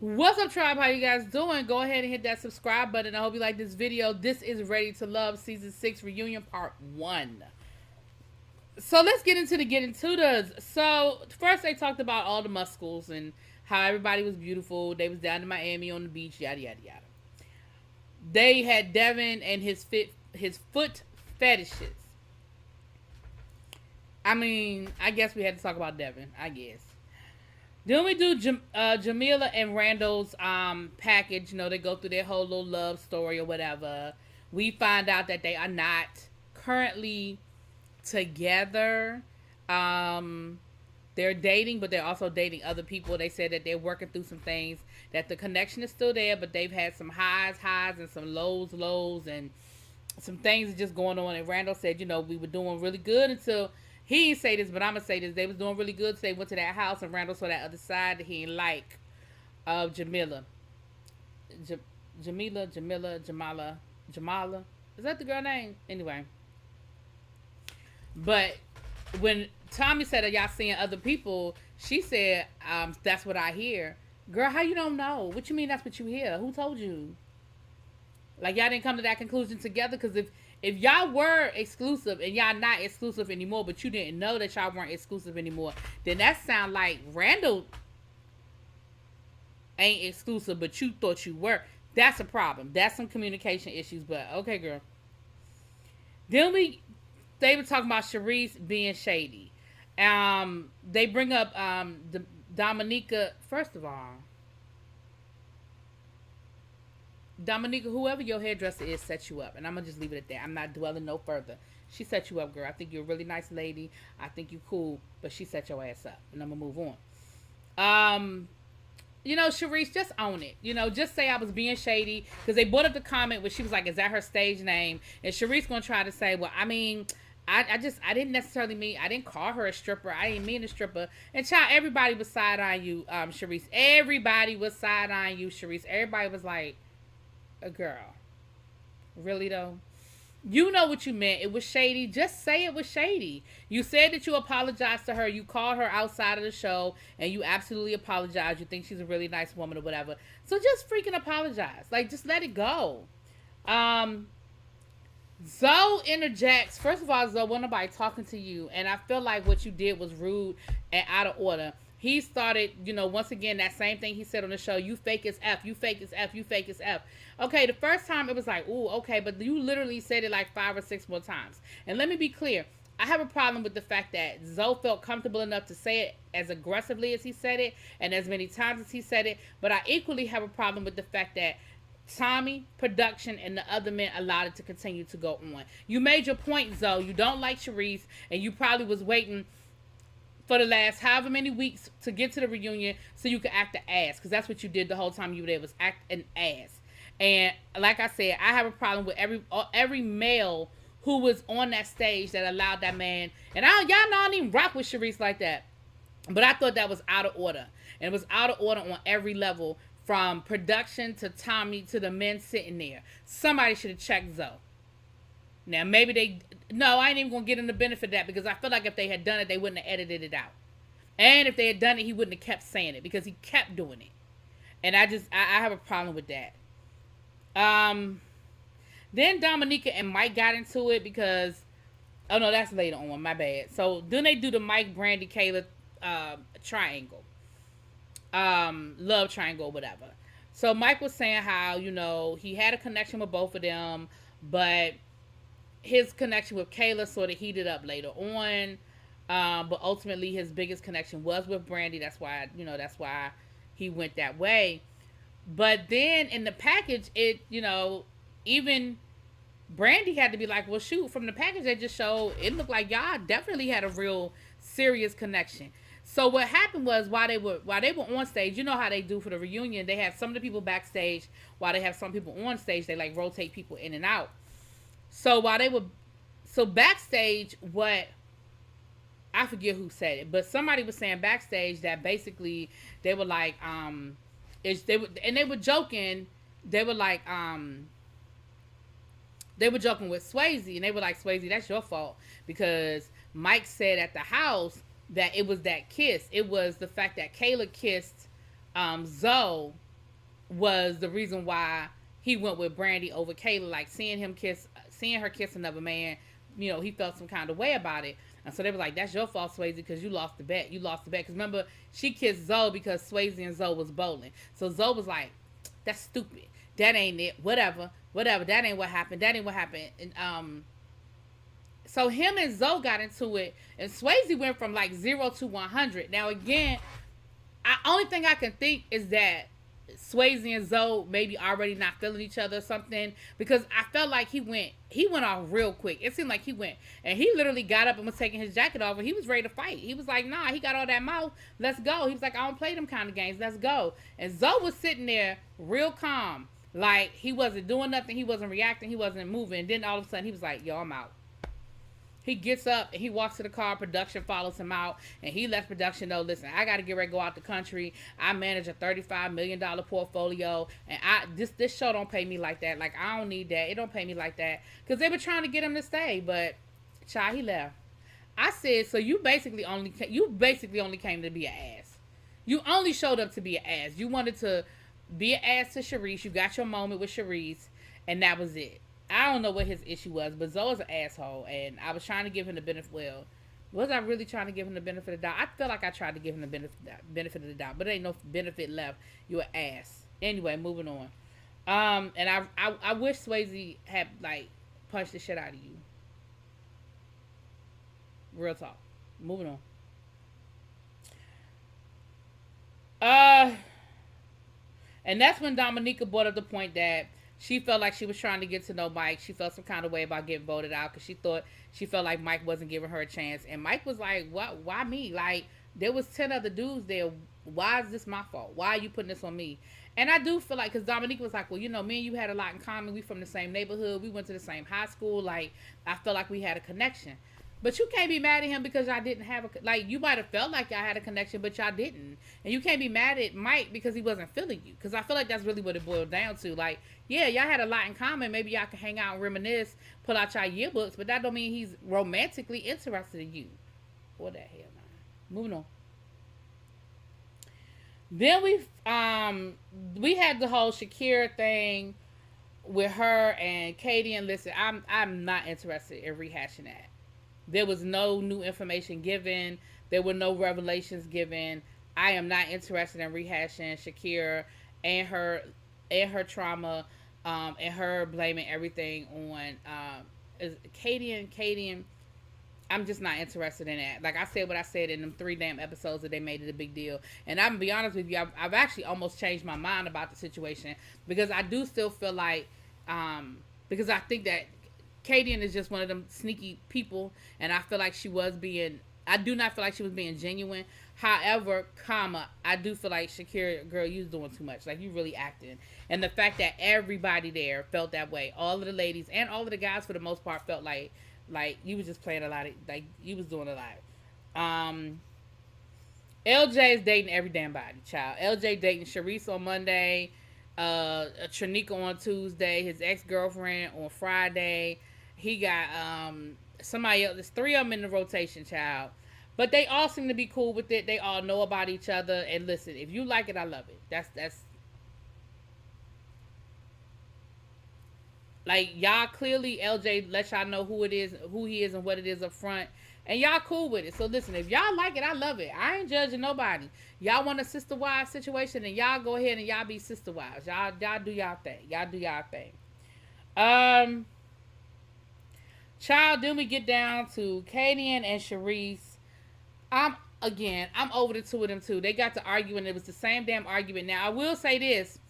What's up, tribe? How you guys doing? Go ahead and hit that subscribe button. I hope you like this video. This is Ready to Love Season 6 Reunion Part 1. So let's get into this. So first they talked about all the muscles and how everybody was beautiful. They was down in Miami on the beach, yada yada yada. They had Devin and his foot fetishes. I mean, I guess we had to talk about Devin, I guess. Then we do Jamila and Randall's package. You know, they go through their whole little love story or whatever. We find out that they are not currently together. They're dating, but they're also dating other people. They said that they're working through some things, that the connection is still there, but they've had some highs, and some lows, and some things are just going on. And Randall said, you know, we were doing really good until he didn't say this, but I'm gonna say this. They was doing really good. So they went to that house, and Randall saw that other side that he didn't like of Jamila. Jamala. Is that the girl name? Anyway. But when Tommy said, are y'all seeing other people? She said, that's what I hear. Girl, how you don't know? What you mean that's what you hear? Who told you? Like, y'all didn't come to that conclusion together? Because if y'all were exclusive and y'all not exclusive anymore, but you didn't know that y'all weren't exclusive anymore, then that sound like Randall ain't exclusive, but you thought you were. That's a problem. That's some communication issues, but okay, girl. Then they were talking about Sharice being shady. They bring up Dominica. First of all, Dominica, whoever your hairdresser is, set you up. And I'm going to just leave it at that. I'm not dwelling no further. She set you up, girl. I think you're a really nice lady. I think you cool. But she set your ass up. And I'm going to move on. You know, Sharice, just own it. You know, just say I was being shady. Because they brought up the comment where she was like, is that her stage name? And Sharice going to try to say, well, I mean, I didn't necessarily mean, I didn't call her a stripper. I didn't mean a stripper. And child, everybody was side-eyeing you, Sharice. Everybody was side-eyeing you, Sharice. Everybody was like, a girl. Really though? You know what you meant. It was shady. Just say it was shady. You said that you apologized to her. You called her outside of the show and you absolutely apologized. You think she's a really nice woman or whatever. So just freaking apologize. Like, just let it go. Zoe interjects. First of all, Zoe, wasn't nobody talking to you. And I feel like what you did was rude and out of order. He started, you know, once again, that same thing he said on the show. You fake as F. You fake as F. You fake as F. Okay, the first time it was like, ooh, okay. But you literally said it like 5 or 6 more times. And let me be clear. I have a problem with the fact that Zoe felt comfortable enough to say it as aggressively as he said it and as many times as he said it. But I equally have a problem with the fact that Tommy, production, and the other men allowed it to continue to go on. You made your point, Zoe. You don't like Sharice, and you probably was waiting for the last however many weeks to get to the reunion so you could act an ass, because that's what you did the whole time you were there, was act an ass. And like I said, I have a problem with every male who was on that stage that allowed that man. And y'all know I don't even rock with Sharice like that, but I thought that was out of order, and it was out of order on every level, from production to Tommy to the men sitting there. Somebody should have checked Zoe. Now, maybe no, I ain't even going to get him the benefit of that, because I feel like if they had done it, they wouldn't have edited it out. And if they had done it, he wouldn't have kept saying it, because he kept doing it. And I have a problem with that. Then Dominica and Mike got into it because, oh no, that's later on, my bad. So then they do the Mike, Brandy, Kayla triangle. Love triangle, whatever. So Mike was saying how, you know, he had a connection with both of them, but his connection with Kayla sort of heated up later on. But ultimately his biggest connection was with Brandy. That's why he went that way. But then in the package, it, you know, even Brandy had to be like, well, shoot, from the package they just showed, it looked like y'all definitely had a real serious connection. So what happened was, while they were on stage, you know how they do for the reunion, they have some of the people backstage, while they have some people on stage, they like rotate people in and out. So backstage, what, I forget who said it, but somebody was saying backstage that basically they were like, they were joking, they were like, they were joking with Swayze, and they were like, Swayze, that's your fault, because Mike said at the house that it was that kiss. It was the fact that Kayla kissed Zoe was the reason why he went with Brandy over Kayla. Like seeing her kiss another man, he felt some kind of way about it. And so they were like, "That's your fault, Swayze, because you lost the bet. You lost the bet." Because remember, she kissed Zoe because Swayze and Zoe was bowling. So Zoe was like, "That's stupid. That ain't it. Whatever. That ain't what happened. That ain't what happened." And so him and Zoe got into it, and Swayze went from like 0 to 100. Now again, only thing I can think is that Swayze and Zoe maybe already not feeling each other or something, because I felt like he went off real quick. It seemed like he went, and he literally got up and was taking his jacket off, and he was ready to fight. He was like, "Nah, he got all that mouth. Let's go." He was like, "I don't play them kind of games. Let's go." And Zoe was sitting there real calm, like he wasn't doing nothing, he wasn't reacting, he wasn't moving. And then all of a sudden he was like, "Yo, I'm out." He gets up and he walks to the car. Production follows him out, and he lets production know, "Listen, I got to get ready to go out the country. I manage a $35 million portfolio, and this show don't pay me like that. Like, I don't need that. It don't pay me like that." Because they were trying to get him to stay, but child, he left. I said, "So you basically only came to be an ass. You only showed up to be an ass. You wanted to be an ass to Sharice. You got your moment with Sharice, and that was it." I don't know what his issue was, but Zoe's an asshole, and I was trying to give him the benefit. Well, was I really trying to give him the benefit of the doubt? I feel like I tried to give him the benefit of the doubt, but there ain't no benefit left. You an ass. Anyway, moving on. And I wish Swayze had like punched the shit out of you. Real talk. Moving on. And that's when Dominica brought up the point that she felt like she was trying to get to know Mike. She felt some kind of way about getting voted out because she felt like Mike wasn't giving her a chance. And Mike was like, "What? Why me? Like, there was 10 other dudes there. Why is this my fault? Why are you putting this on me?" And I do feel like, because Dominica was like, "Well, me and you had a lot in common. We from the same neighborhood. We went to the same high school. Like, I felt like we had a connection." But you can't be mad at him because y'all didn't have you might have felt like y'all had a connection, but y'all didn't. And you can't be mad at Mike because he wasn't feeling you. Because I feel like that's really what it boiled down to. Like, yeah, y'all had a lot in common. Maybe y'all could hang out and reminisce, pull out y'all yearbooks, but that don't mean he's romantically interested in you. What the hell, man? Moving on. Then we had the whole Shakira thing with her and Katie. And listen, I'm not interested in rehashing that. There was no new information given. There were no revelations given. I am not interested in rehashing Shakira and her trauma, and her blaming everything on Katie. I'm just not interested in that. Like I said what I said in them 3 damn episodes that they made it a big deal. And I'm gonna be honest with you, I've actually almost changed my mind about the situation, because I do still feel like, because I think that Katie is just one of them sneaky people, and I feel like I do not feel like she was being genuine. However, I do feel like Shakira, girl, you was doing too much. Like, you really acting. And the fact that everybody there felt that way, all of the ladies and all of the guys for the most part felt like you was just playing a lot of, like, you was doing a lot. LJ is dating every damn body, child. LJ dating Sharice on Monday, Tranika on Tuesday, his ex-girlfriend on Friday. He got somebody else. There's 3 of them in the rotation, child. But they all seem to be cool with it. They all know about each other. And listen, if you like it, I love it. That's like, y'all clearly, LJ let y'all know who he is and what it is up front. And y'all cool with it. So listen, if y'all like it, I love it. I ain't judging nobody. Y'all want a sister wives situation, and y'all go ahead and y'all be sister wives. Y'all do y'all thing. Y'all do y'all thing. Child, then we get down to Katie and Sharice. I'm over the 2 of them too. They got to arguing. It was the same damn argument. Now, I will say this.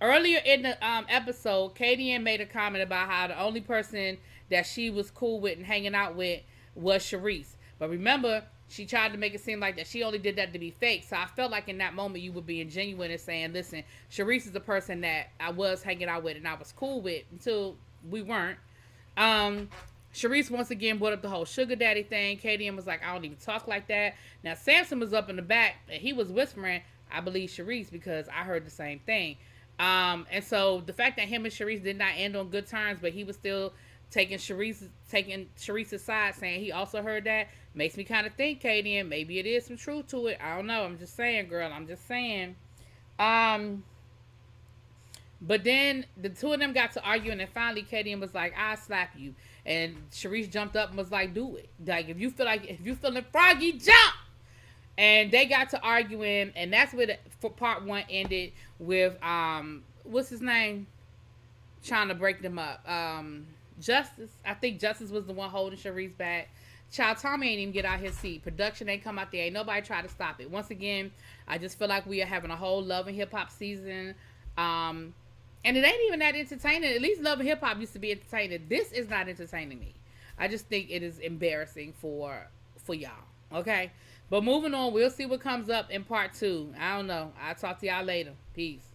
Earlier in the episode, Katie made a comment about how the only person that she was cool with and hanging out with was Sharice. But remember, she tried to make it seem like that she only did that to be fake. So I felt like in that moment you were being genuine and saying, "Listen, Sharice is the person that I was hanging out with and I was cool with until we weren't." Sharice once again brought up the whole sugar daddy thing. Katie was like, "I don't even talk like that." Now, Samson was up in the back and he was whispering, "I believe Sharice," because I heard the same thing. And so the fact that him and Sharice did not end on good terms, but he was still taking Sharice's side, saying he also heard that, makes me kind of think, Katie, maybe it is some truth to it. I don't know. I'm just saying, girl. I'm just saying. But then the two of them got to arguing, and finally Katie was like, "I slap you," and Sharice jumped up and was like, "Do it! Like if you feeling froggy, jump!" And they got to arguing, and that's where for part one ended with what's his name, trying to break them up. Justice, I think Justice was the one holding Sharice back. Child Tommy ain't even get out his seat. Production ain't come out there. Ain't nobody try to stop it. Once again, I just feel like we are having a whole Love and Hip Hop season. And it ain't even that entertaining. At least Love and Hip Hop used to be entertaining. This is not entertaining me. I just think it is embarrassing for y'all. Okay? But moving on, we'll see what comes up in part two. I don't know. I'll talk to y'all later. Peace.